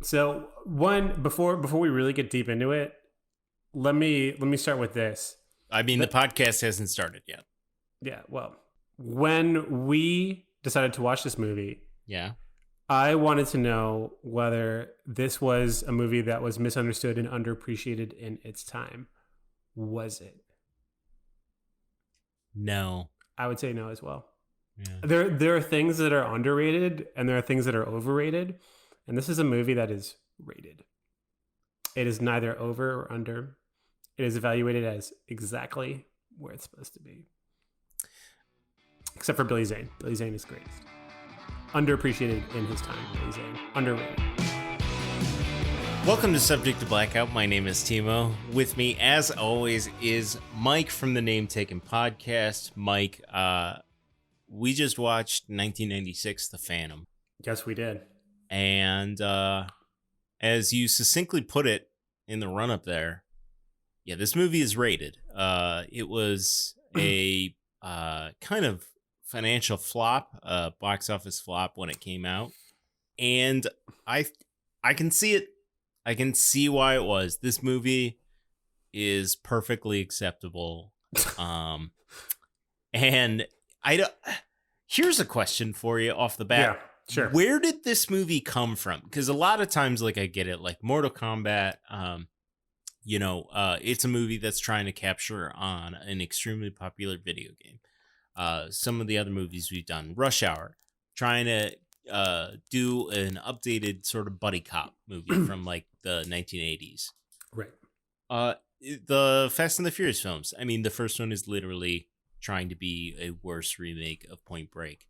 So before we really get deep into it, let me start with this. I mean, the podcast hasn't started yet. Yeah, well, when we decided to watch this movie, Yeah. I wanted to know whether this was a movie that was misunderstood and underappreciated in its time. Was it? No. I would say no as well. Yeah. There are things that are underrated and there are things that are overrated, and this is a movie that is rated. It is neither over or under. It is evaluated as exactly where it's supposed to be. Except for Billy Zane. Billy Zane is greatest. Underappreciated in his time, Billy Zane. Underrated. Welcome to Subject To Blackout. My name is Timo. With me, as always, is Mike from the Name Taken podcast. Mike, we just watched 1996, The Phantom. Yes, we did. And as you succinctly put it in the run-up there, yeah, this movie is rated. It was a kind of financial flop, box office flop when it came out. And I can see it. I can see why it was. This movie is perfectly acceptable. And here's a question for you off the bat. Yeah, sure. Where did this movie come from? Because a lot of times, like, I get it, like Mortal Kombat, it's a movie that's trying to capture on an extremely popular video game. Some of the other movies we've done, Rush Hour, trying to do an updated sort of buddy cop movie from like the 1980s. Right. The Fast and the Furious films. I mean, the first one is literally trying to be a worse remake of Point Break.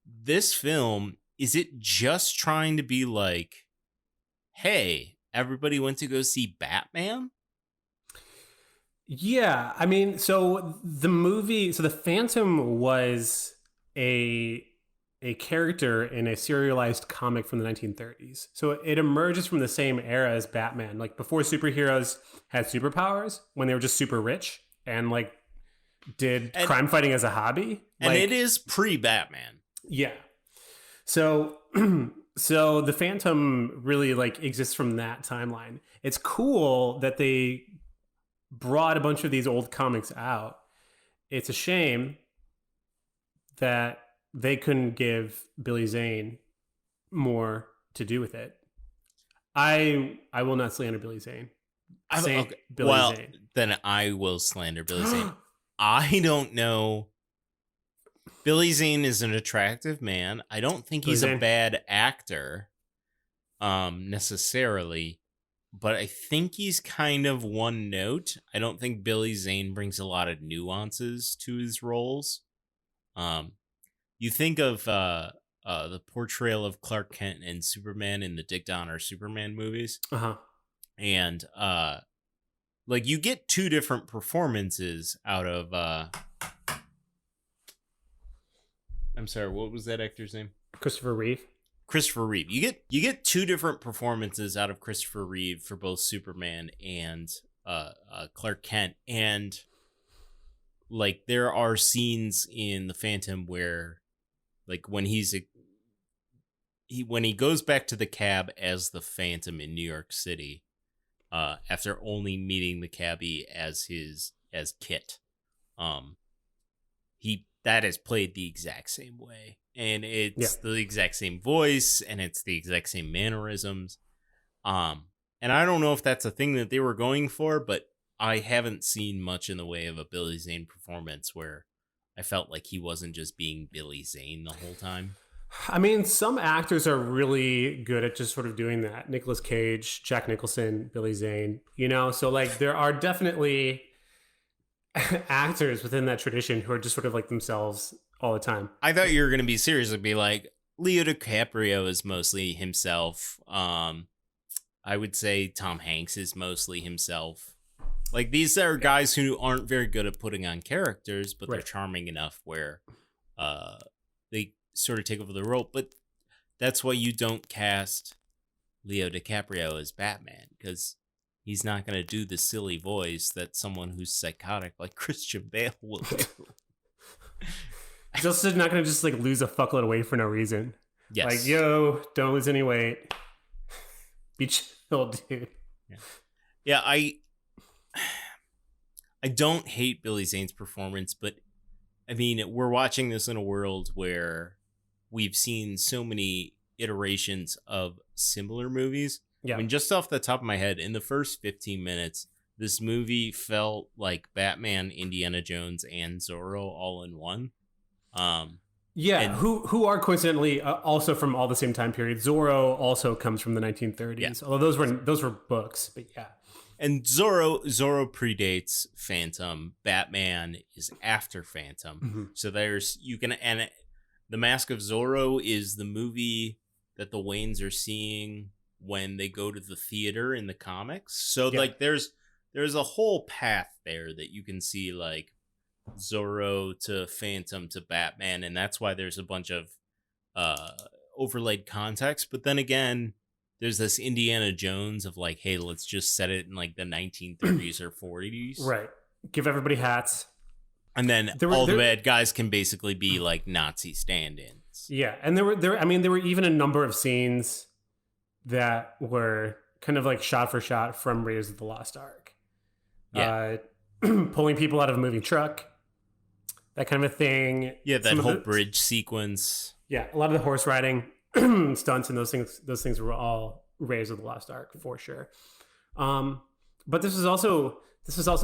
This film, is it just trying to be like, hey, everybody went to go see Batman? Yeah, I mean, so the Phantom was a character in a serialized comic from the 1930s. So it emerges from the same era as Batman. Like before superheroes had superpowers, when they were just super rich and like did crime fighting as a hobby. And it is pre-Batman. Yeah. So so the Phantom really like exists from that timeline. It's cool that they brought a bunch of these old comics out. It's a shame that they couldn't give Billy Zane more to do with it. I will not slander Billy Zane. Zane. Then I will slander Billy Zane. I don't know. Billy Zane is an attractive man. I don't think he's a bad actor, necessarily. But I think he's kind of one note. I don't think Billy Zane brings a lot of nuances to his roles. You think of the portrayal of Clark Kent and Superman in the Dick Donner Superman movies. Uh-huh. And like you get two different performances out of I'm sorry, what was that actor's name? Christopher Reeve. You get two different performances out of Christopher Reeve for both Superman and Clark Kent, and like there are scenes in The Phantom where, like when he goes back to the cab as the Phantom in New York City, after only meeting the cabbie as Kit, that is played the exact same way. And it's the exact same voice, and it's the exact same mannerisms. And I don't know if that's a thing that they were going for, but I haven't seen much in the way of a Billy Zane performance where I felt like he wasn't just being Billy Zane the whole time. I mean, some actors are really good at just sort of doing that. Nicolas Cage, Jack Nicholson, Billy Zane, so like there are definitely actors within that tradition who are just sort of like themselves all the time. I thought you were going to be serious and be like, Leo DiCaprio is mostly himself. I would say Tom Hanks is mostly himself. Like, these are guys who aren't very good at putting on characters, but they're charming enough where they sort of take over the role. But that's why you don't cast Leo DiCaprio as Batman, because he's not going to do the silly voice that someone who's psychotic like Christian Bale will do. He's also not going to just like lose a fuckload of weight for no reason. Yes. Like, yo, don't lose any weight. be chill, dude. Yeah, I don't hate Billy Zane's performance, but I mean, we're watching this in a world where we've seen so many iterations of similar movies. I Yeah. mean, just off the top of my head, in the first 15 minutes, this movie felt like Batman, Indiana Jones, and Zorro all in one. Yeah, And who are coincidentally also from all the same time period. Zorro also comes from the 1930s, Yeah. although those were books. But yeah, and Zorro predates Phantom. Batman is after Phantom. So there's The Mask of Zorro is the movie that the Waynes are seeing when they go to the theater in the comics. So like there's a whole path there that you can see, like Zorro to Phantom to Batman, and that's why there's a bunch of overlaid context. But then again, there's this Indiana Jones of like, hey, let's just set it in like the 1930s or 40s, right. Give everybody hats, and then the bad guys can basically be like Nazi stand-ins. Yeah, and there were even a number of scenes that were kind of like shot for shot from Raiders of the Lost Ark. Yeah, pulling people out of a moving truck, that kind of a thing. Yeah, that whole bridge sequence. Yeah, a lot of the horse riding stunts and those things were all Raiders of the Lost Ark for sure. But this was also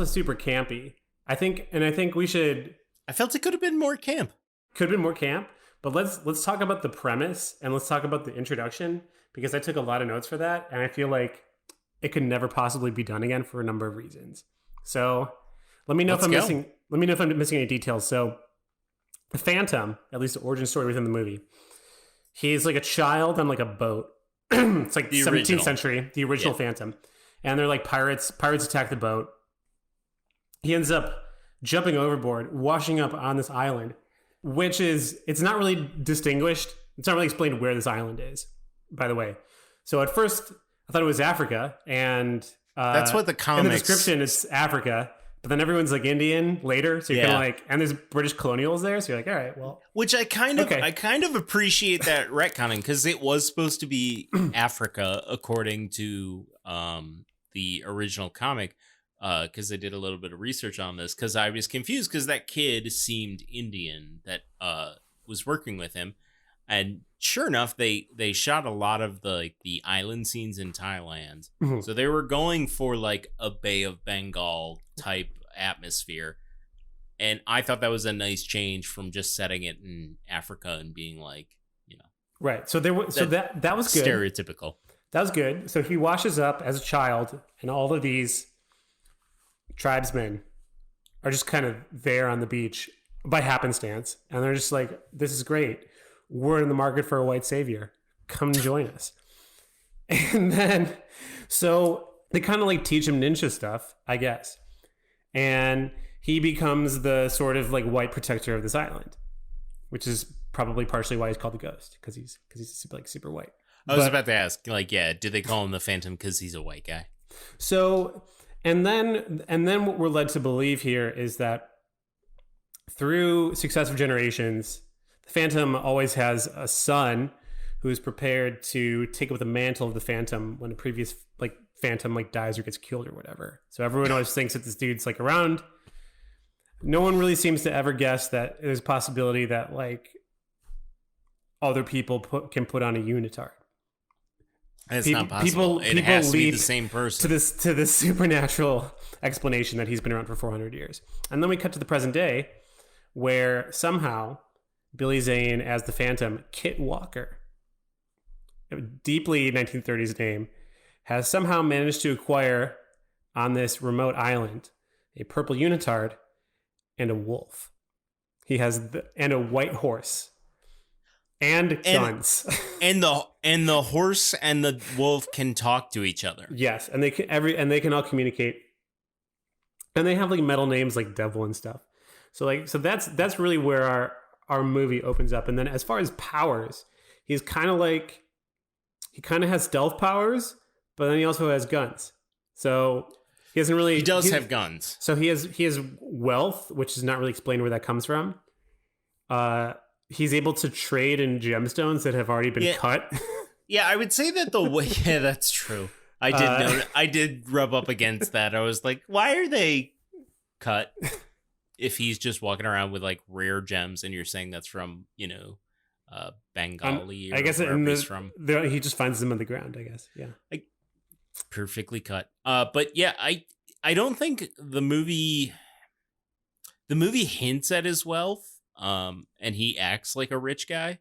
super campy. I think we should. I felt it could have been more camp. Could have been more camp, but let's talk about the premise and let's talk about the introduction, because I took a lot of notes for that, and I feel like it could never possibly be done again for a number of reasons. So let me know if I'm missing any details. So the Phantom, at least the origin story within the movie, he's like a child on like a boat. It's like the 17th century, the original Phantom. And they're like pirates. Pirates attack the boat. He ends up jumping overboard, washing up on this island, which it's not really distinguished. It's not really explained where this island is, by the way. So at first, I thought it was Africa, and that's what the comics. In the description, it's Africa, but then everyone's like Indian later, so you're kind of like, and there's British colonials there, so you're like, all right, well, which I kind of appreciate that retconning, because it was supposed to be Africa according to the original comic, because I did a little bit of research on this, because I was confused because that kid seemed Indian that was working with him. And sure enough, they shot a lot of the island scenes in Thailand. Mm-hmm. So they were going for like a Bay of Bengal type atmosphere. And I thought that was a nice change from just setting it in Africa and being like, right. So that was good. Stereotypical. That was good. So he washes up as a child, and all of these tribesmen are just kind of there on the beach by happenstance. And they're just like, this is great. We're in the market for a white savior. Come join us. And then, so they kind of like teach him ninja stuff, I guess. And he becomes the sort of like white protector of this island, which is probably partially why he's called the Ghost, because he's super white. I was about to ask, like, do they call him the Phantom because he's a white guy? So, and then what we're led to believe here is that through successive generations, the Phantom always has a son who is prepared to take up the mantle of the Phantom when a previous like Phantom like dies or gets killed or whatever. So everyone always thinks that this dude's like around. No one really seems to ever guess that there's a possibility that like other people can put on a unitard. It's not possible. It has to be the same person. To this supernatural explanation that he's been around for 400 years. And then we cut to the present day, where somehow Billy Zane as the Phantom, Kit Walker, a deeply 1930s name, has somehow managed to acquire on this remote island a purple unitard and a wolf. He has and a white horse and guns. And the horse and the wolf can talk to each other. Yes, and they can all communicate. And they have like metal names like Devil and stuff. So that's really where our movie opens up. And then as far as powers, he kind of has stealth powers, but then he also has guns. So he have guns. So he has wealth, which is not really explained where that comes from. He's able to trade in gemstones that have already been cut. Yeah, I would say that the way. Yeah, that's true. I did know. I did rub up against that. I was like, why are they cut if he's just walking around with like rare gems, and you're saying that's from Bengali or I guess wherever he's from? He just finds them on the ground. I guess. Yeah. Like, perfectly cut. But yeah, I don't think the movie hints at his wealth. And he acts like a rich guy,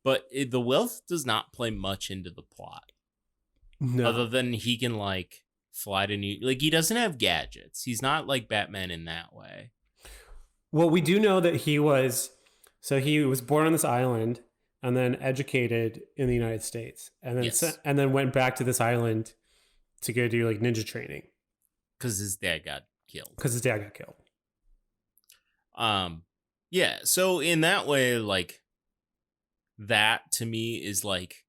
but the wealth does not play much into the plot. No. Other than he can like fly to he doesn't have gadgets. He's not like Batman in that way. Well, we do know that he was born on this island and then educated in the United States, and then went back to this island to go do like ninja training because his dad got killed. Yeah. So in that way, like that to me is like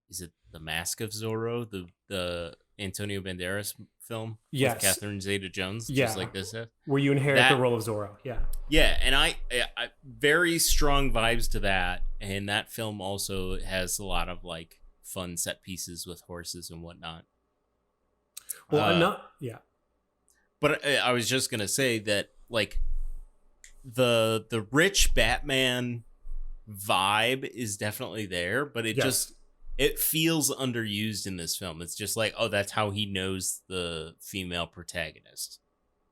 is it The Mask of Zorro, the Antonio Banderas film? Yes. With Catherine Zeta-Jones, yeah. Just like this. Where you inherit the role of Zorro. Yeah. Yeah, and I very strong vibes to that, and that film also has a lot of like fun set pieces with horses and whatnot. Well, But I was just gonna say that like the rich Batman vibe is definitely there, but it feels underused in this film. It's just like, oh, that's how he knows the female protagonist.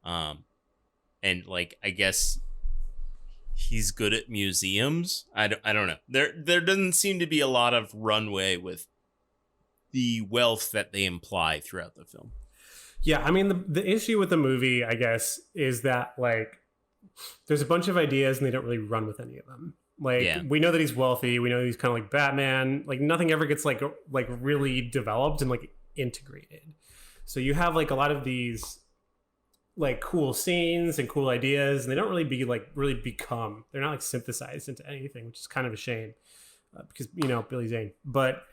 And like, I guess he's good at museums. I don't know. There doesn't seem to be a lot of runway with the wealth that they imply throughout the film. Yeah, I mean, the issue with the movie, I guess, is that like there's a bunch of ideas and they don't really run with any of them. Like, we know that he's wealthy. We know he's kind of like Batman. Like, nothing ever gets like really developed and like integrated. So you have like a lot of these like cool scenes and cool ideas, and they don't really become. They're not like synthesized into anything, which is kind of a shame because Billy Zane. But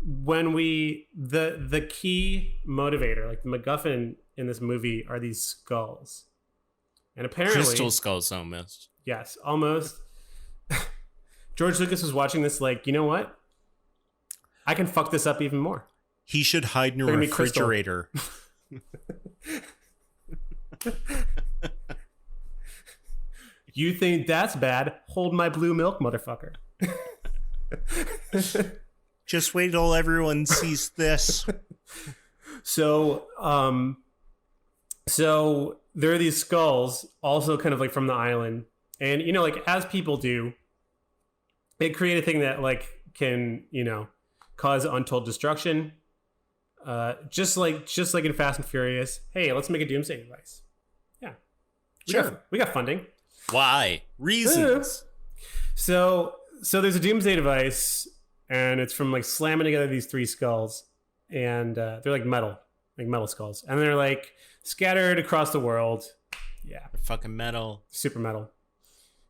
when the key motivator, like the MacGuffin in this movie, are these skulls, and apparently crystal skulls almost. Yes, almost. George Lucas was watching this like, you know what? I can fuck this up even more. He should hide in a refrigerator. You think that's bad? Hold my blue milk, motherfucker. Just wait till everyone sees this. So there are these skulls also kind of like from the island. And, like as people do, they create a thing that like can, cause untold destruction. Just like in Fast and Furious. Hey, let's make a doomsday device. Yeah. We got funding. Why? Reasons. So there's a doomsday device, and it's from like slamming together these three skulls, and they're like metal skulls, and they're like scattered across the world. Yeah. They're fucking metal. Super metal.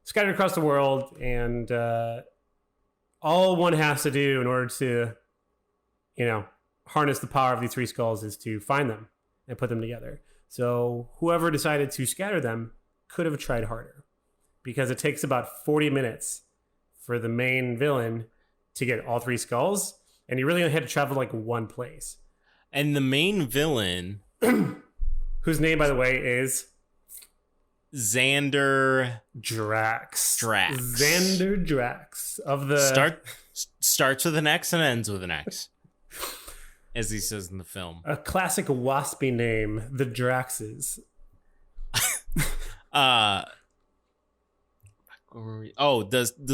Scattered across the world, and all one has to do in order to, harness the power of these three skulls is to find them and put them together. So whoever decided to scatter them could have tried harder, because it takes about 40 minutes for the main villain to get all three skulls, and he really only had to travel like one place. And the main villain, whose name, by the way, is Xander Drax. Xander Drax of the starts with an X and ends with an X, as he says in the film. A classic waspy name, the Draxes. The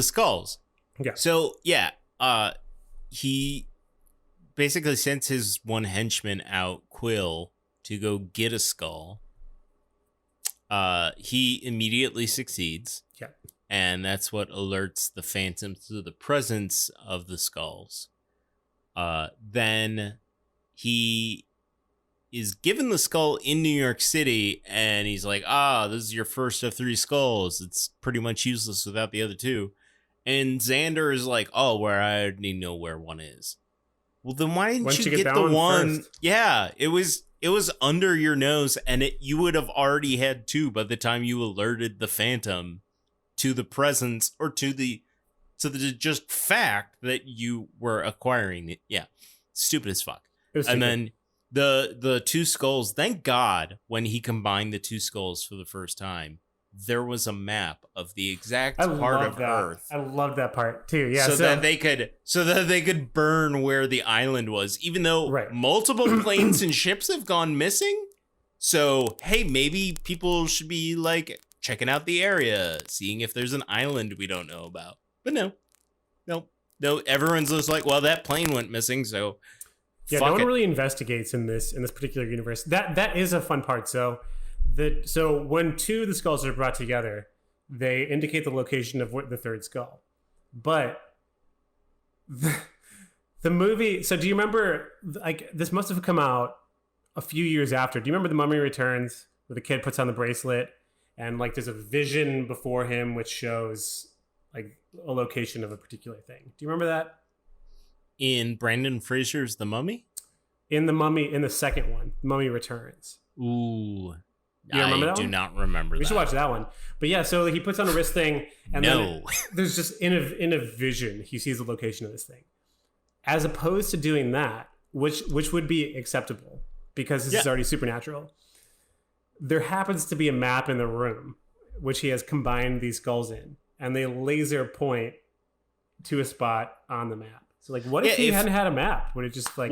skulls. Yeah. So yeah, he basically sends his one henchman out, Quill, to go get a skull. He immediately succeeds. Yeah. And that's what alerts the Phantom to the presence of the skulls. Then he is given the skull in New York City, and he's like, this is your first of three skulls. It's pretty much useless without the other two. And Xander is like, I already know where one is. Well, then why didn't you get the one? First? Yeah, it was under your nose, and you would have already had two by the time you alerted the Phantom to the presence or to the So the just fact that you were acquiring it, stupid as fuck. And then the two skulls, thank God when he combined the two skulls for the first time, there was a map of the exact part of Earth. I love that part too. Yeah, so that they could burn where the island was, even though multiple planes and ships have gone missing. So hey, maybe people should be like checking out the area, seeing if there's an island we don't know about. But no. Everyone's just like, well, that plane went missing, so yeah, no one really investigates in this particular universe. That is a fun part. So when two of the skulls are brought together, they indicate the location of the third skull. But the movie. So do you remember? Like, this must have come out a few years after. Do you remember The Mummy Returns, where the kid puts on the bracelet and like there's a vision before him which shows like a location of a particular thing? Do you remember that? In Brandon Fraser's The Mummy? In the second one, Mummy Returns. Ooh. You remember that one? I do not remember that. We should watch that one. But yeah, so he puts on a wrist thing, and then there's just in a vision, he sees the location of this thing. As opposed to doing that, which would be acceptable because this is already supernatural. There happens to be a map in the room, which he has combined these skulls in, and they laser point to a spot on the map. So like, what if he hadn't had a map? Would it just like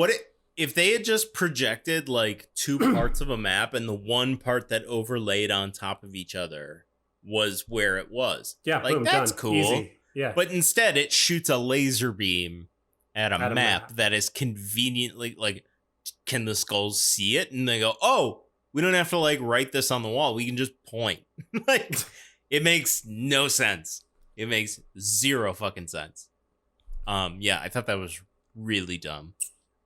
if they had just projected like two parts of a map and the one part that overlaid on top of each other was where it was? Yeah, like boom, that's done. cool. Easy. Yeah, but instead it shoots a laser beam at a map that is conveniently like, can the skulls see it? And they go, oh, we don't have to like write this on the wall. We can just point. Like, it makes no sense. It makes zero fucking sense. I thought that was really dumb.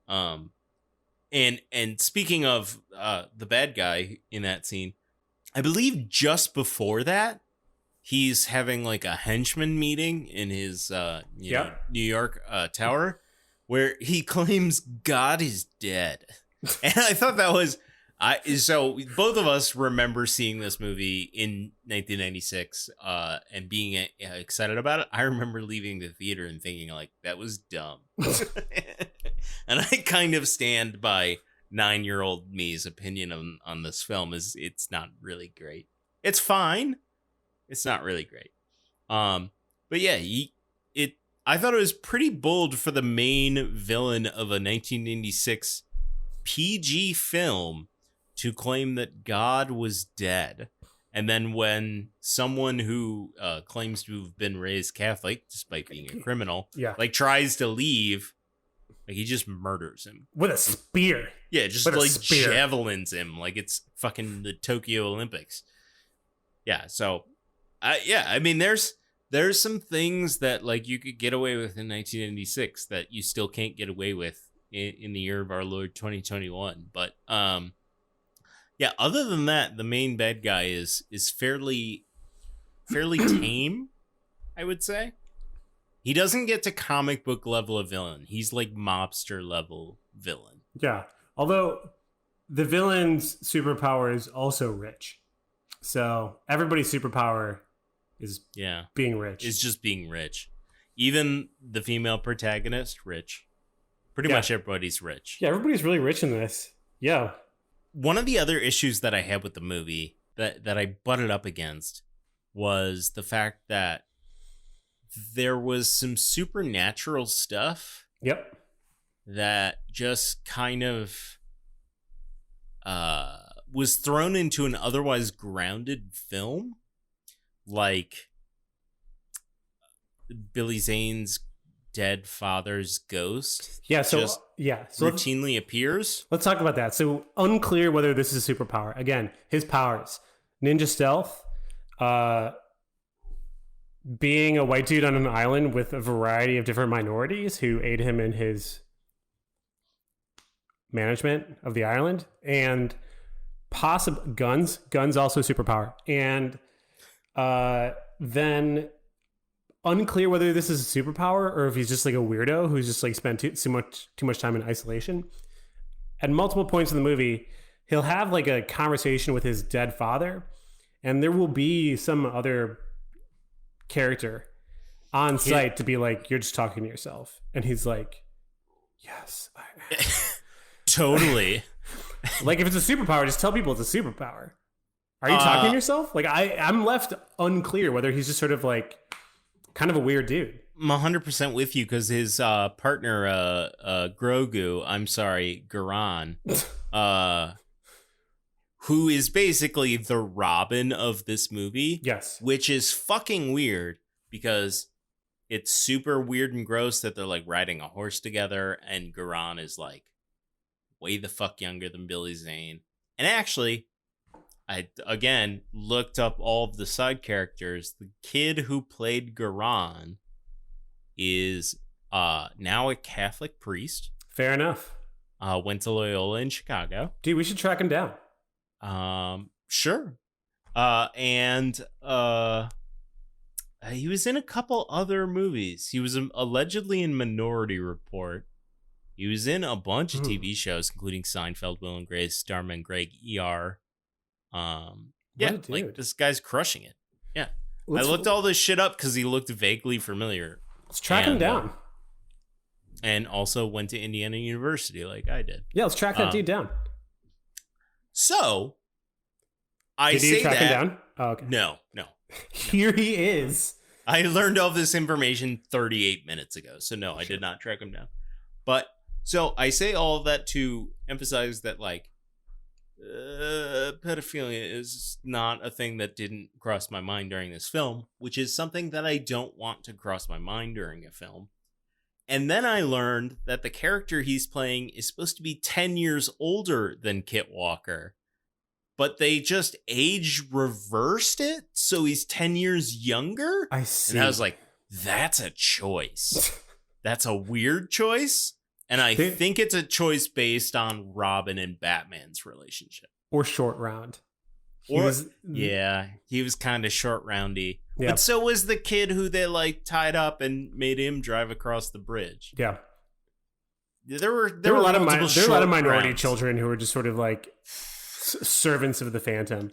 And speaking of the bad guy in that scene, I believe just before that, he's having like a henchman meeting in his New York tower, where he claims God is dead. And I thought that was so both of us remember seeing this movie in 1996 and being excited about it. I remember leaving the theater and thinking like, that was dumb. And I kind of stand by 9-year-old me's opinion on this film. Is it's not really great. It's fine. It's not really great. But yeah, I thought it was pretty bold for the main villain of a 1996 PG film to claim that God was dead. And then when someone who claims to have been raised Catholic, despite being a criminal, like tries to leave, like he just murders him. With a spear. Yeah, just like javelins him like it's fucking the Tokyo Olympics. Yeah, so, I mean, there's some things that like you could get away with in 1996 that you still can't get away with in the year of our Lord 2021. But other than that, the main bad guy is fairly tame, I would say. He doesn't get to comic book level of villain. He's like mobster level villain. Yeah. Although the villain's superpower is also rich. So everybody's superpower is being rich. It's just being rich. Even the female protagonist, rich. Pretty much everybody's rich. Yeah, everybody's really rich in this. Yeah. One of the other issues that I had with the movie that I butted up against was the fact that there was some supernatural stuff. Yep. That just kind of was thrown into an otherwise grounded film. Like Billy Zane's dead father's ghost. Yeah, so routinely appears. Let's talk about that. So unclear whether this is a superpower. Again, his powers: ninja stealth, being a white dude on an island with a variety of different minorities who aid him in his management of the island, and possible guns also superpower. And then unclear whether this is a superpower or if he's just like a weirdo who's just like spent too much time in isolation. At multiple points in the movie, he'll have like a conversation with his dead father, and there will be some other character on site to be like, you're just talking to yourself. And he's like, yes, I am. Totally. Like, if it's a superpower, just tell people it's a superpower. Are you talking to yourself? Like, I'm left unclear whether he's just sort of like kind of a weird dude. I'm 100% with you because his partner, Garan, who is basically the Robin of this movie. Yes. Which is fucking weird because it's super weird and gross that they're like riding a horse together and Garan is like way the fuck younger than Billy Zane. And actually, I again looked up all of the side characters. The kid who played Garan is now a Catholic priest. Fair enough. Went to Loyola in Chicago. Dude, we should track him down. Sure. And he was in a couple other movies. He was allegedly in Minority Report. He was in a bunch of TV shows, including Seinfeld, Will and Grace, Dharma and Greg, ER. Yeah, like this guy's crushing it. Yeah. I looked all this shit up because he looked vaguely familiar. Let's track him down. And also went to Indiana University like I did. Yeah, let's track that dude down. So, did you track him down? Oh, okay. No. Here he is. I learned all this information 38 minutes ago. So, no, I did not track him down. But, so I say all of that to emphasize that, like, pedophilia is not a thing that didn't cross my mind during this film, which is something that I don't want to cross my mind during a film. And then I learned that the character he's playing is supposed to be 10 years older than Kit Walker, but they just age reversed it, so he's 10 years younger? I see. And I was like, that's a choice. That's a weird choice. And I think it's a choice based on Robin and Batman's relationship. Or Short Round. He was kind of short roundy. Yeah. But so was the kid who they like tied up and made him drive across the bridge. Yeah. There were a lot of minority children who were just sort of like servants of the Phantom.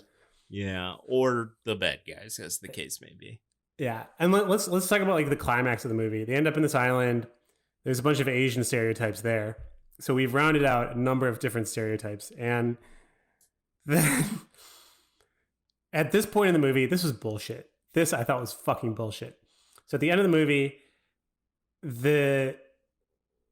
Yeah, or the bad guys, as the case may be. Yeah, and let's talk about like the climax of the movie. They end up in this island. There's a bunch of Asian stereotypes there. So we've rounded out a number of different stereotypes. And then at this point in the movie, this was bullshit. This I thought was fucking bullshit. So at the end of the movie, the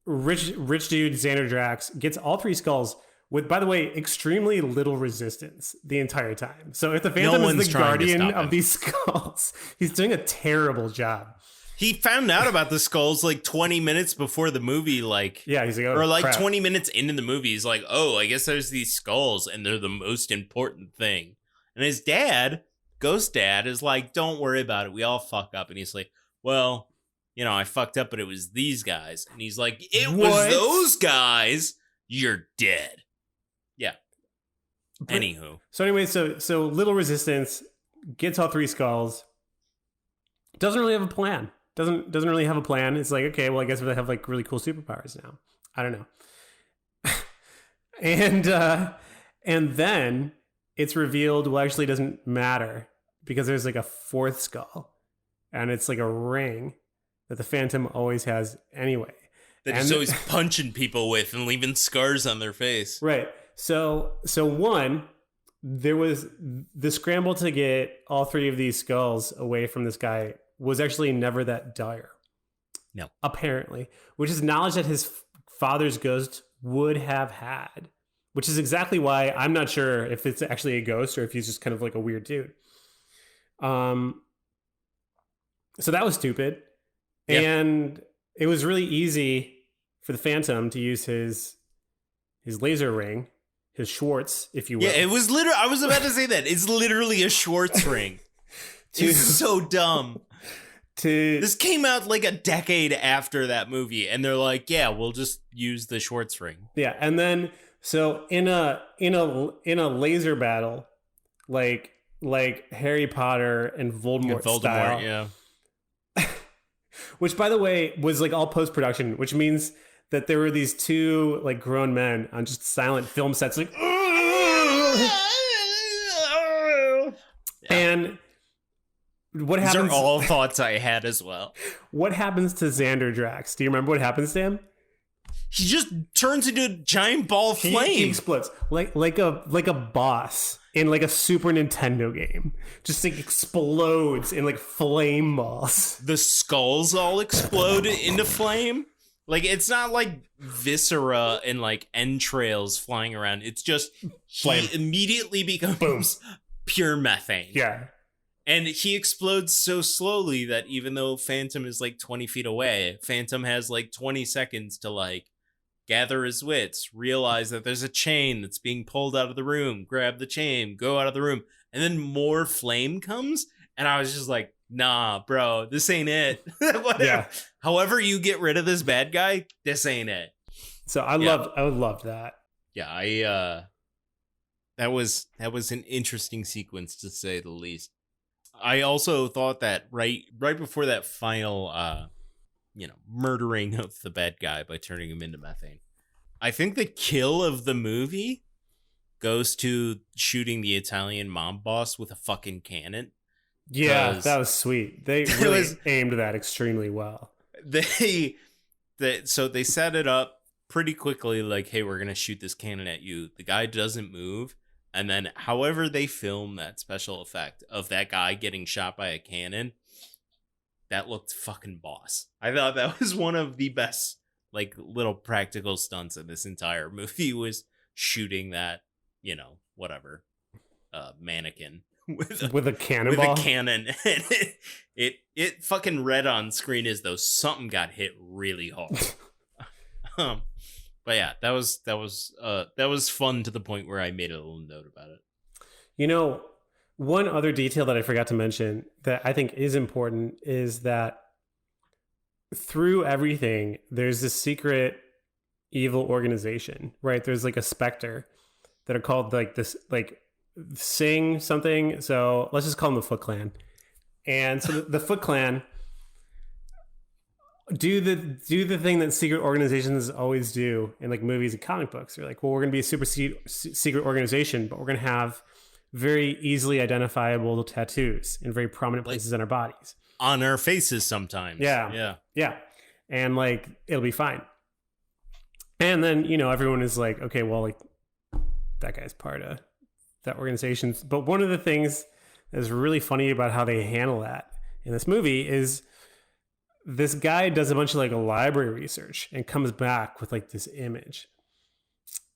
rich dude, Xander Drax, gets all three skulls with, by the way, extremely little resistance the entire time. So if the Phantom is the guardian of these skulls, he's doing a terrible job. He found out about the skulls like 20 minutes before the movie, like, yeah, he's like, oh, or like crap. 20 minutes into the movie, he's like, oh, I guess there's these skulls and they're the most important thing. And his dad, Ghost Dad, is like, don't worry about it. We all fuck up. And he's like, well, you know, I fucked up, but it was these guys. And he's like, it was those guys. You're dead. Yeah. But, anywho. So anyway, so little resistance, gets all three skulls. Doesn't really have a plan. Doesn't really have a plan. It's like, okay, well, I guess they have like really cool superpowers now. I don't know. And then it's revealed, well, actually it doesn't matter because there's like a fourth skull and it's like a ring that the Phantom always has anyway. That he's always punching people with and leaving scars on their face. Right. So one, there was the scramble to get all three of these skulls away from this guy was actually never that dire. No. Apparently. Which is knowledge that his father's ghost would have had. Which is exactly why I'm not sure if it's actually a ghost or if he's just kind of like a weird dude. So that was stupid. Yeah. And it was really easy for the Phantom to use his laser ring, his Schwartz, if you will. Yeah, it was literally, I was about to say that. It's literally a Schwartz ring. It's so dumb. This came out like a decade after that movie, and they're like, yeah, we'll just use the Schwartz ring. Yeah, and then so in a laser battle, like Harry Potter and Voldemort style. Yeah. Which, by the way, was like all post-production, which means that there were these two like grown men on just silent film sets, like, and What These happens? are all thoughts I had as well. What happens to Xander Drax? Do you remember what happens to him? He just turns into a giant ball of flame. He explodes like a boss in like a Super Nintendo game. Just like explodes in like flame balls. The skulls all explode into flame. Like, it's not like viscera and like entrails flying around. It's just Flame. he immediately becomes pure methane. Yeah. And he explodes so slowly that even though Phantom is like 20 feet away, Phantom has like 20 seconds to like gather his wits, realize that there's a chain that's being pulled out of the room, grab the chain, go out of the room, and then more flame comes. And I was just like, nah, bro, this ain't it. Whatever. Yeah. However you get rid of this bad guy, this ain't it. So I would love that. Yeah, that was an interesting sequence to say the least. I also thought that right before that final murdering of the bad guy by turning him into methane, I think the kill of the movie goes to shooting the Italian mob boss with a fucking cannon. Yeah, that was sweet. They really aimed that extremely well. So they set it up pretty quickly, like, hey, we're gonna shoot this cannon at you. The guy doesn't move, and then however they film that special effect of that guy getting shot by a cannon, that looked fucking boss. I thought that was one of the best like little practical stunts in this entire movie, was shooting that, mannequin with a cannonball, with a cannon. And it fucking read on screen as though something got hit really hard. But yeah, that was fun to the point where I made a little note about it. One other detail that I forgot to mention that I think is important is that through everything, there's this secret evil organization, right? There's like a specter that are called like this, like Sing something. So let's just call them the Foot Clan. And so the Foot Clan do the thing that secret organizations always do in like movies and comic books. They're like, well, we're going to be a super secret organization, but we're going to have very easily identifiable tattoos in very prominent places in our bodies. On our faces sometimes. Yeah. And like, it'll be fine. And then, everyone is like, okay, well, like that guy's part of that organization. But one of the things that's really funny about how they handle that in this movie is this guy does a bunch of like a library research and comes back with like this image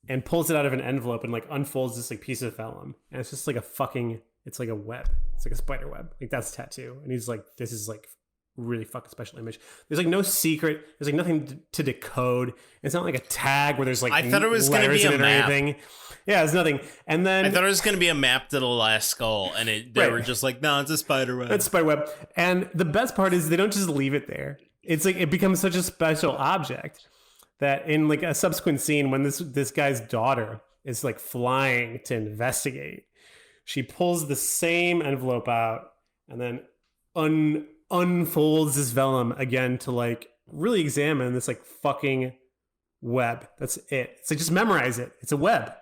and pulls it out of an envelope and like unfolds this like piece of vellum. And it's just like it's like a web. It's like a spider web. Like that's a tattoo. And he's like, this is like really fucking special image. There's like no secret. There's like nothing to decode. It's not like a tag where there's like I thought it was going to be a map. Or anything. Yeah, it's nothing. And then I thought it was going to be a map to the last skull, and they were just like, no, it's a spider web. It's a spider web. And the best part is they don't just leave it there. It's like it becomes such a special object that in like a subsequent scene when this guy's daughter is like flying to investigate, she pulls the same envelope out and then unfolds this vellum again to like really examine this like fucking web. That's it. It's like, just memorize it. It's a web.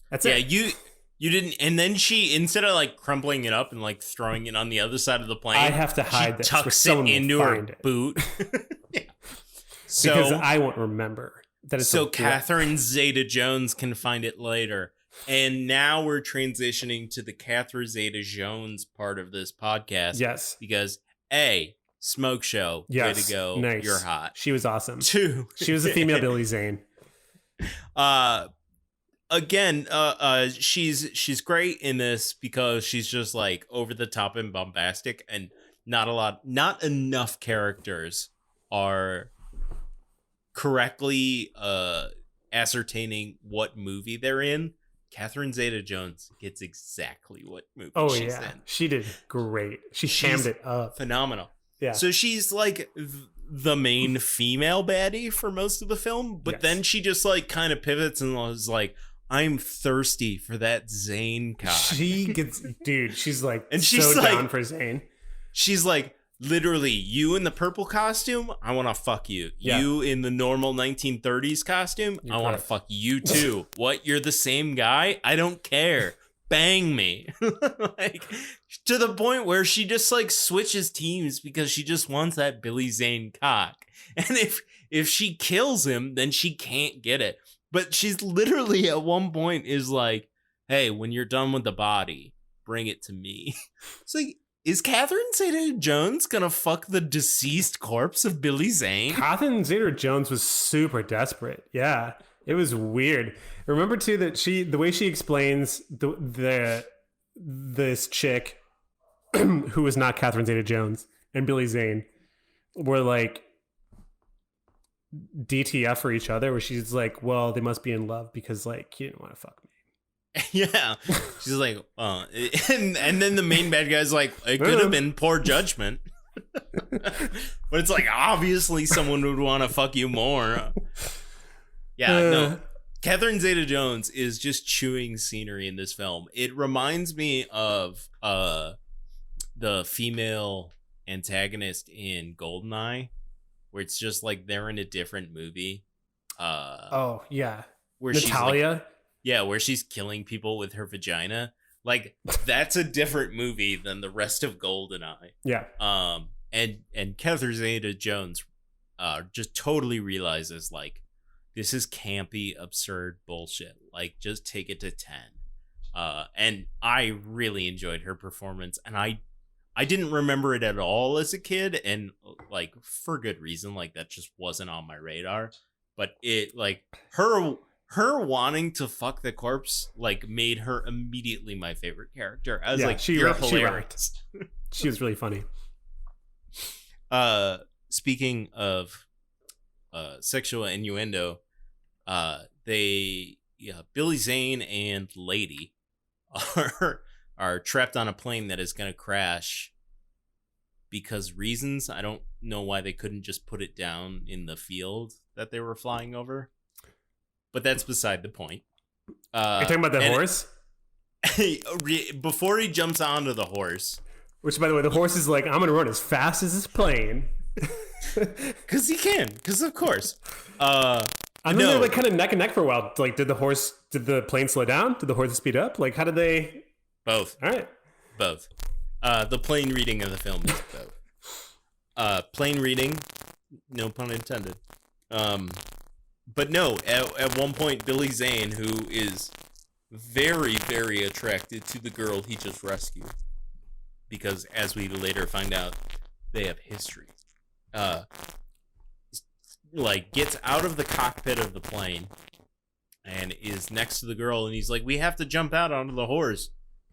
That's it. Yeah, you didn't. And then she, instead of like crumpling it up and like throwing it on the other side of the plane, I have to hide this. Tucks it into her boot. Yeah. So, because I won't remember that it's so Catherine Zeta-Jones can find it later. And now we're transitioning to the Catherine Zeta-Jones part of this podcast. Yes. Because A, smoke show. Yes. Way to go. Nice. You're hot. She was awesome. 2. She was a female Billy Zane. Again, she's great in this because she's just like over the top and bombastic, and not enough characters are correctly ascertaining what movie they're in. Catherine Zeta-Jones gets exactly what movie she's in. She did great. She's hammed it up. Phenomenal. Yeah. So she's like the main female baddie for most of the film, but then she just like kind of pivots and was like, I'm thirsty for that Zane cock. She's like, and she's so like, down for Zane. She's like, literally, you in the purple costume, I want to fuck you. Yeah. You in the normal 1930s costume, I want to fuck you too. What? You're the same guy? I don't care. bang me. Like, to the point where she just like switches teams because she just wants that Billy Zane cock. And if she kills him, then she can't get it. But she's literally at one point is like, hey, when you're done with the body, bring it to me. It's like, is Catherine Zeta-Jones gonna fuck the deceased corpse of Billy Zane? Catherine Zeta-Jones was super desperate. Yeah, it was weird. Remember too that the way she explains this chick who was not Catherine Zeta-Jones and Billy Zane were like DTF for each other, where she's like, well, they must be in love because like he didn't want to fuck me. Yeah, she's like, and then the main bad guy's like, it could have been poor judgment. But it's like, obviously someone would want to fuck you more. Yeah, no. Catherine Zeta-Jones is just chewing scenery in this film. It reminds me of the female antagonist in Goldeneye, where it's just like they're in a different movie. Oh yeah, where Natalia. She's like, yeah, where she's killing people with her vagina. Like, that's a different movie than the rest of Goldeneye. Yeah. And Catherine Zeta-Jones just totally realizes, like, this is campy, absurd bullshit. Like, just take it to 10. And I really enjoyed her performance. And I didn't remember it at all as a kid. And, like, for good reason. Like, that just wasn't on my radar. But it, like, her wanting to fuck the corpse like made her immediately my favorite character. I was like, you're hilarious. She was really funny. Speaking of sexual innuendo, Billy Zane and Lady are trapped on a plane that is going to crash because reasons. I don't know why they couldn't just put it down in the field that they were flying over. But that's beside the point. Are you talking about the horse? Before he jumps onto the horse. Which, by the way, the horse is like, I'm going to run as fast as this plane. Because he can. Because, of course. I think they're like kind of neck and neck for a while. Like, did the plane slow down? Did the horse speed up? Like, how did they? Both. All right. Both. The plain reading of the film is both. Plain reading, no pun intended. But no, at one point, Billy Zane, who is very, very attracted to the girl he just rescued, because as we later find out, they have history, like, gets out of the cockpit of the plane and is next to the girl, and he's like, we have to jump out onto the horse.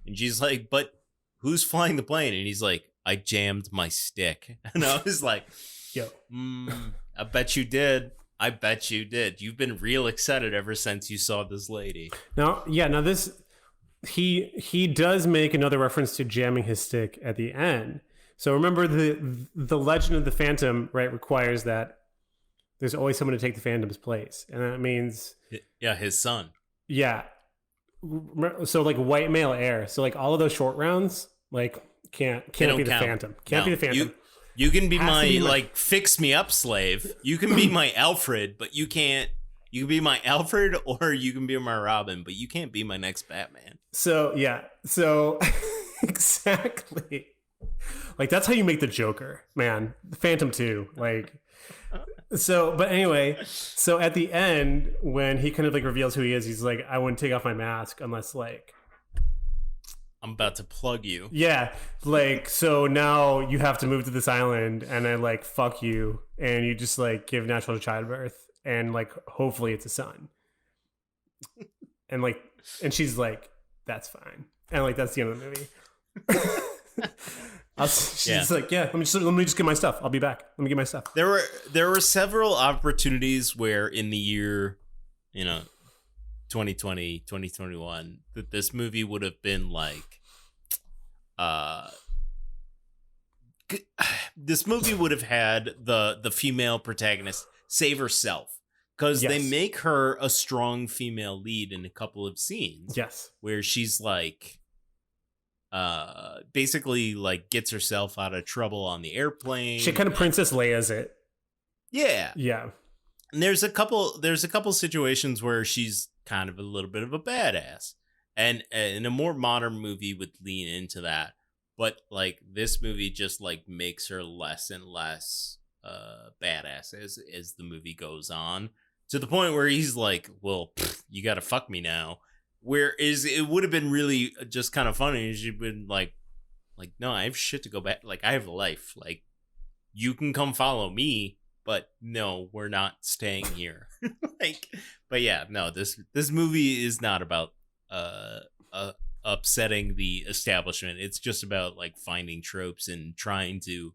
And she's like, but who's flying the plane? And he's like, I jammed my stick. And I was like, yo, I bet you did. I bet you did. You've been real excited ever since you saw this lady. Now this, he does make another reference to jamming his stick at the end. So remember the legend of the Phantom, right, requires that there's always someone to take the Phantom's place. And that means... Yeah, his son. Yeah. So like white male heir. So like all of those short rounds, like can't be the Phantom. Can't be the Phantom. You can be my like fix me up slave. You can be my Alfred, but you can't. You can be my Alfred or you can be my Robin, but you can't be my next Batman. So yeah. So exactly. Like that's how you make the Joker, man. The Phantom 2. Like so, but anyway, so at the end when he kind of like reveals who he is, he's like, I wouldn't take off my mask unless like I'm about to plug you. Yeah, like, so now you have to move to this island and I like fuck you and you just like give natural childbirth and like hopefully it's a son. And like, and she's like, that's fine. And like, that's the end of the movie. She's like, yeah, let me just get my stuff. I'll be back. Let me get my stuff. There were several opportunities where in the year, 2020, 2021, that this movie would have been like, this movie would have had the female protagonist save herself, because they make her a strong female lead in a couple of scenes. Yes, where she's like, basically like gets herself out of trouble on the airplane. She kind of Princess Leia's it. Yeah, yeah. And there's a couple situations where she's kind of a little bit of a badass. and a more modern movie would lean into that, but like this movie just like makes her less and less badass as the movie goes on, to the point where he's like, well, you gotta fuck me now. Whereas it would have been really just kind of funny if she'd been like, no, I have shit to go back. Like, I have a life. Like, you can come follow me, but no, we're not staying here. Like, but yeah, no, this movie is not about upsetting the establishment. It's just about like finding tropes and trying to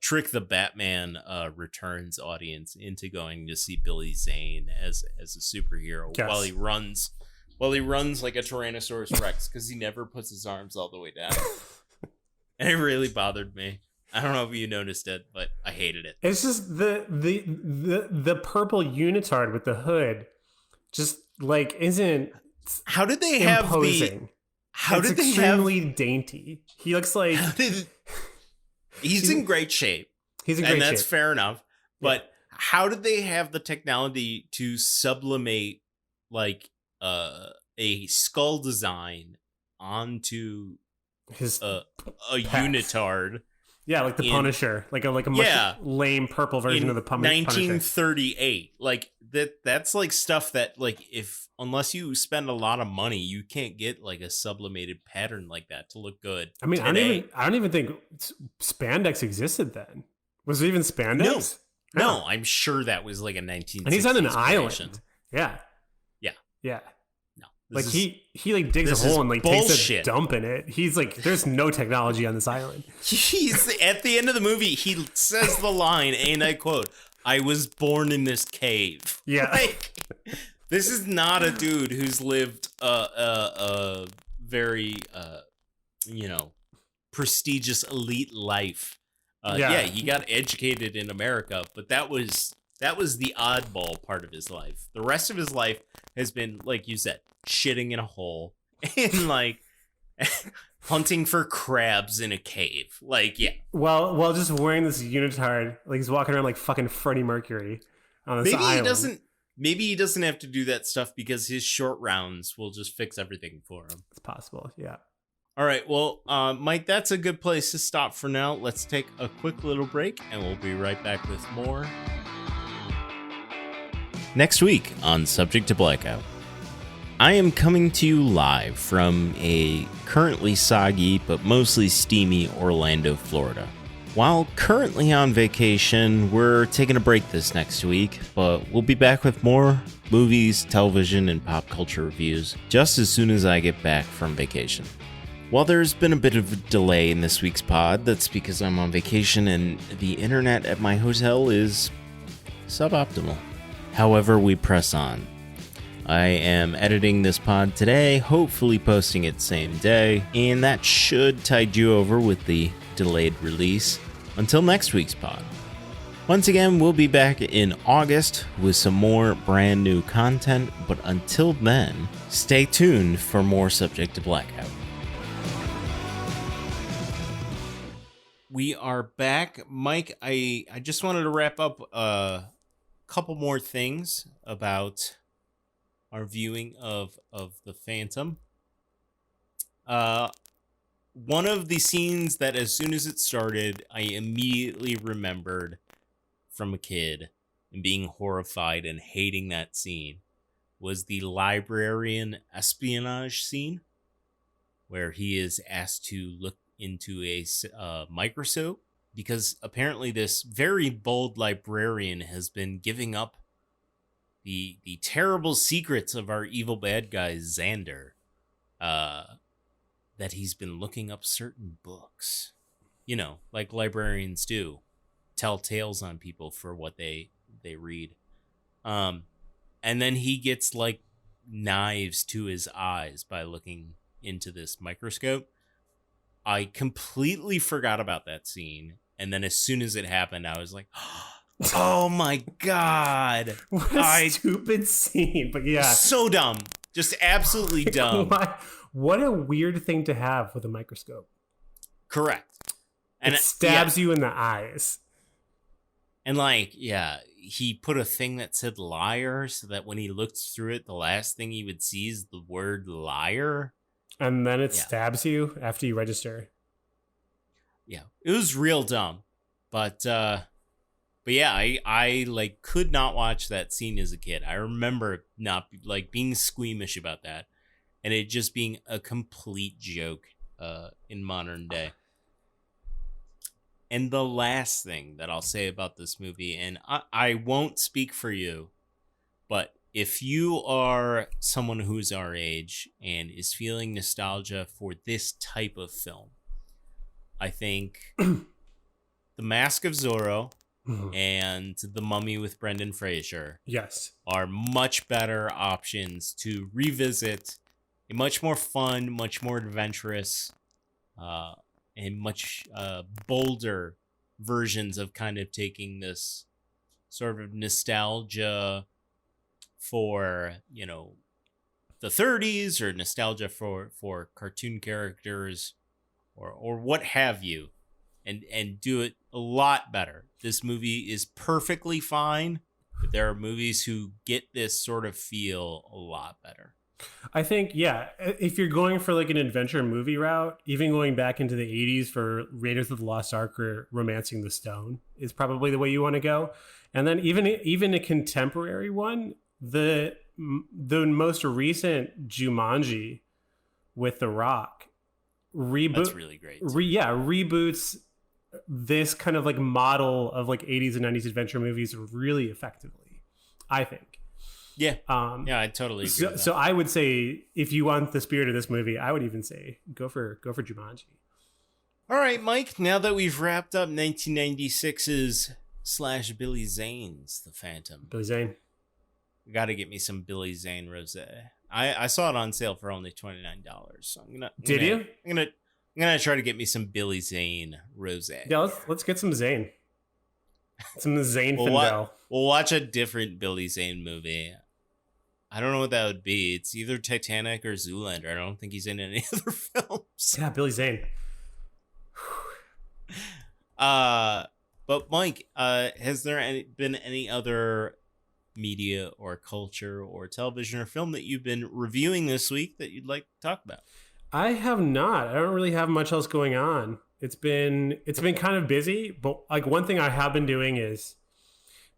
trick the Batman Returns audience into going to see Billy Zane as a superhero. Yes. While he runs like a Tyrannosaurus Rex, because he never puts his arms all the way down. And it really bothered me. I don't know if you noticed it, but I hated it. It's just the purple unitard with the hood, just like isn't. How did they have imposing. How did they extremely dainty? He looks like he's in great shape. He's in great shape, and that's fair enough. But yeah. How did they have the technology to sublimate like a skull design onto his a unitard? Yeah, like the Punisher, like a much lame purple version of the Punisher. 1938, like that's like stuff that like unless you spend a lot of money, you can't get like a sublimated pattern like that to look good. I mean, today. I don't even think spandex existed then. Was there even spandex? No, I'm sure that was like a 1960s. And he's on an creation. island. Yeah. No, like he like digs a hole and like bullshit. Takes a dump in it. He's like, there's no technology on this island. He's at the end of the movie. He says the line, and I quote, "I was born in this cave." Yeah, like, this is not a dude who's lived a very prestigious elite life. He got educated in America, but that was the oddball part of his life. The rest of his life has been, like you said, shitting in a hole and like hunting for crabs in a cave. Like, yeah. Well, just wearing this unitard, like he's walking around like fucking Freddie Mercury on this island. Maybe he doesn't have to do that stuff because his short rounds will just fix everything for him. It's possible, yeah. All right, well, Mike, that's a good place to stop for now. Let's take a quick little break, and we'll be right back with more. Next week on Subject to Blackout, I am coming to you live from a currently soggy but mostly steamy Orlando, Florida. While currently on vacation, we're taking a break this next week, but we'll be back with more movies, television, and pop culture reviews just as soon as I get back from vacation. While there's been a bit of a delay in this week's pod, that's because I'm on vacation and the internet at my hotel is suboptimal. However, we press on. I am editing this pod today, hopefully posting it same day, and that should tide you over with the delayed release until next week's pod. Once again, we'll be back in August with some more brand new content, but until then, stay tuned for more Subject to Blackout. We are back. Mike, I just wanted to wrap up a couple more things about our viewing of The Phantom. One of the scenes that as soon as it started, I immediately remembered from a kid and being horrified and hating that scene was the librarian espionage scene where he is asked to look into a microscope because apparently this very bold librarian has been giving up the terrible secrets of our evil bad guy Xander, that he's been looking up certain books, like librarians do, tell tales on people for what they read, and then he gets like knives to his eyes by looking into this microscope. I completely forgot about that scene. And then as soon as it happened, I was like, oh my God. What a stupid scene. But yeah. So dumb. Just absolutely dumb. What a weird thing to have with a microscope. Correct. And it stabs you in the eyes. And he put a thing that said liar so that when he looked through it, the last thing he would see is the word liar. And then it Yeah. stabs you after you register. Yeah. It was real dumb. But yeah, I like could not watch that scene as a kid. I remember not like being squeamish about that and it just being a complete joke in modern day. And the last thing that I'll say about this movie, and I won't speak for you, but if you are someone who's our age and is feeling nostalgia for this type of film, I think The Mask of Zorro and The Mummy with Brendan Fraser Yes. are much better options to revisit a much more fun, much more adventurous, and much bolder versions of kind of taking this sort of nostalgia for, you know, the 30s or nostalgia for cartoon characters or what have you, and do it a lot better. This movie is perfectly fine, but there are movies who get this sort of feel a lot better. I think, yeah, if you're going for like an adventure movie route, even going back into the 80s for Raiders of the Lost Ark or Romancing the Stone is probably the way you want to go. And then even a contemporary one, the most recent Jumanji with The Rock That's really great. Reboots this kind of like model of like 80s and 90s adventure movies really effectively, I think. Yeah. I totally agree. So I would say if you want the spirit of this movie, I would even say go for Jumanji. All right, Mike. Now that we've wrapped up 1996's / Billy Zane's The Phantom, Billy Zane, you got to get me some Billy Zane rosé. I saw it on sale for only $29. So I'm gonna try to get me some Billy Zane rosé. Yeah, let's get some Zane. Some Zane We'll watch a different Billy Zane movie. I don't know what that would be. It's either Titanic or Zoolander. I don't think he's in any other films. Yeah, Billy Zane. But Mike, has there been any other media or culture or television or film that you've been reviewing this week that you'd like to talk about? I have not. I don't really have much else going on. It's been kind of busy, but like one thing I have been doing is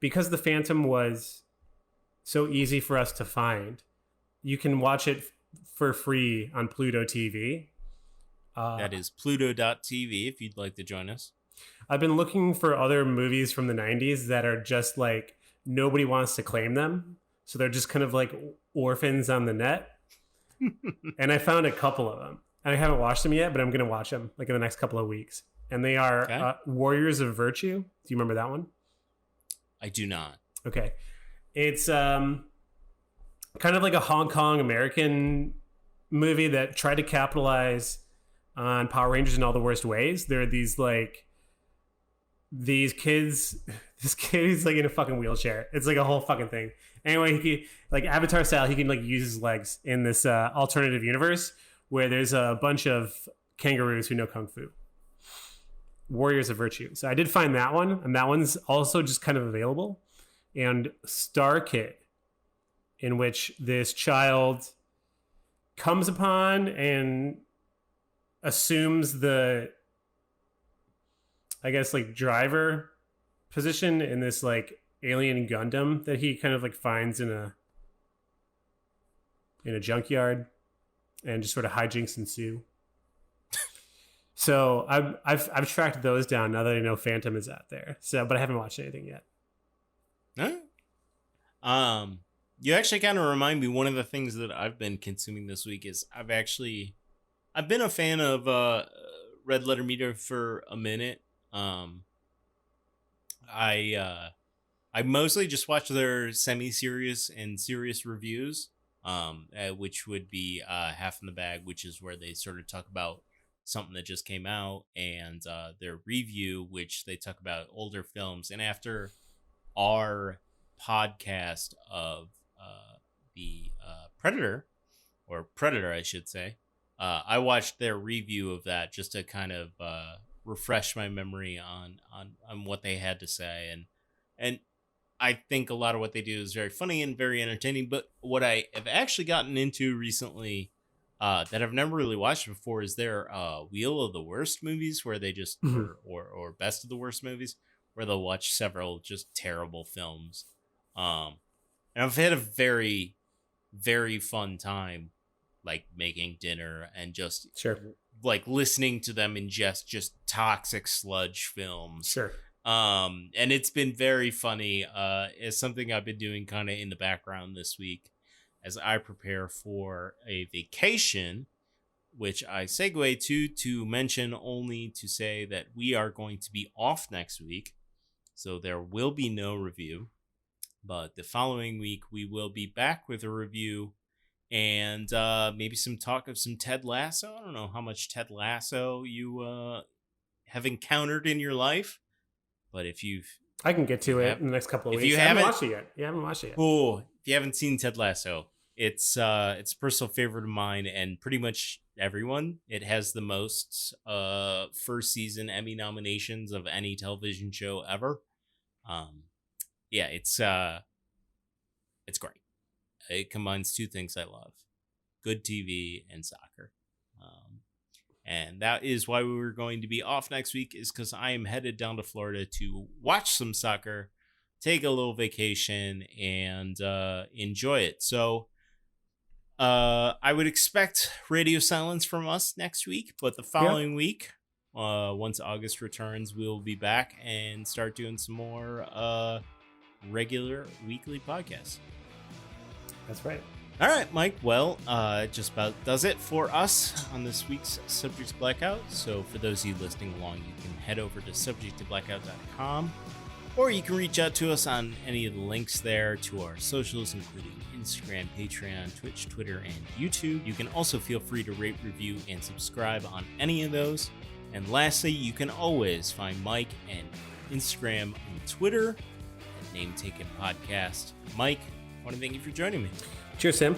because The Phantom was so easy for us to find, you can watch it for free on Pluto TV. That is Pluto.tv if you'd like to join us. I've been looking for other movies from the 90s that are just like nobody wants to claim them. So they're just kind of like orphans on the net. And I found a couple of them. I haven't watched them yet, but I'm going to watch them like in the next couple of weeks. And they are Warriors of Virtue. Do you remember that one? I do not. Okay. It's kind of like a Hong Kong American movie that tried to capitalize on Power Rangers in all the worst ways. There are these kids. This kid is like in a fucking wheelchair. It's like a whole fucking thing. Anyway, he like Avatar style, he can like use his legs in this alternative universe where there's a bunch of kangaroos who know kung fu. Warriors of Virtue. So I did find that one, and that one's also just kind of available. And Star Kid, in which this child comes upon and assumes the, I guess, like driver position in this like alien Gundam that he kind of like finds in a junkyard, and just sort of hijinks ensue. So I've tracked those down now that I know Phantom is out there. So, but I haven't watched anything yet. Huh? You actually kind of remind me. One of the things that I've been consuming this week is I've been a fan of Red Letter Media for a minute. I mostly just watch their semi-serious and serious reviews, which would be Half in the Bag, which is where they sort of talk about something that just came out, and their review, which they talk about older films. And after our podcast of the Predator, I should say, I watched their review of that just to kind of refresh my memory on what they had to say, and I think a lot of what they do is very funny and very entertaining. But what I have actually gotten into recently, that I've never really watched before, is their Wheel of the Worst movies, where they just Mhm. or Best of the Worst movies, where they'll watch several just terrible films. And I've had a very, very fun time, like making dinner and just Sure. like listening to them ingest just toxic sludge films. Sure. And it's been very funny. It's something I've been doing kind of in the background this week as I prepare for a vacation, which I segue to mention only to say that we are going to be off next week. So there will be no review, but the following week we will be back with a review and maybe some talk of some Ted Lasso. I don't know how much Ted Lasso you have encountered in your life, but if I can get to it have, in the next couple of if weeks. you I haven't haven't watched it yet. Yeah, I haven't watched it yet. oh, if you haven't seen Ted Lasso, it's a personal favorite of mine and pretty much everyone. It has the most first season Emmy nominations of any television show ever. Yeah, it's great. It combines two things I love: good TV and soccer. And that is why we were going to be off next week, is because I am headed down to Florida to watch some soccer, take a little vacation, and enjoy it. So I would expect radio silence from us next week, but the following week, once August returns, we'll be back and start doing some more regular weekly podcasts. That's right. All right, Mike. Well, just about does it for us on this week's Subject to Blackout. So for those of you listening along, you can head over to subjecttoblackout.com, or you can reach out to us on any of the links there to our socials, including Instagram, Patreon, Twitch, Twitter, and YouTube. You can also feel free to rate, review, and subscribe on any of those. And lastly, you can always find Mike and Instagram and Twitter at Name Taken Podcast. Mike, I want to thank you for joining me. Cheers, Sam.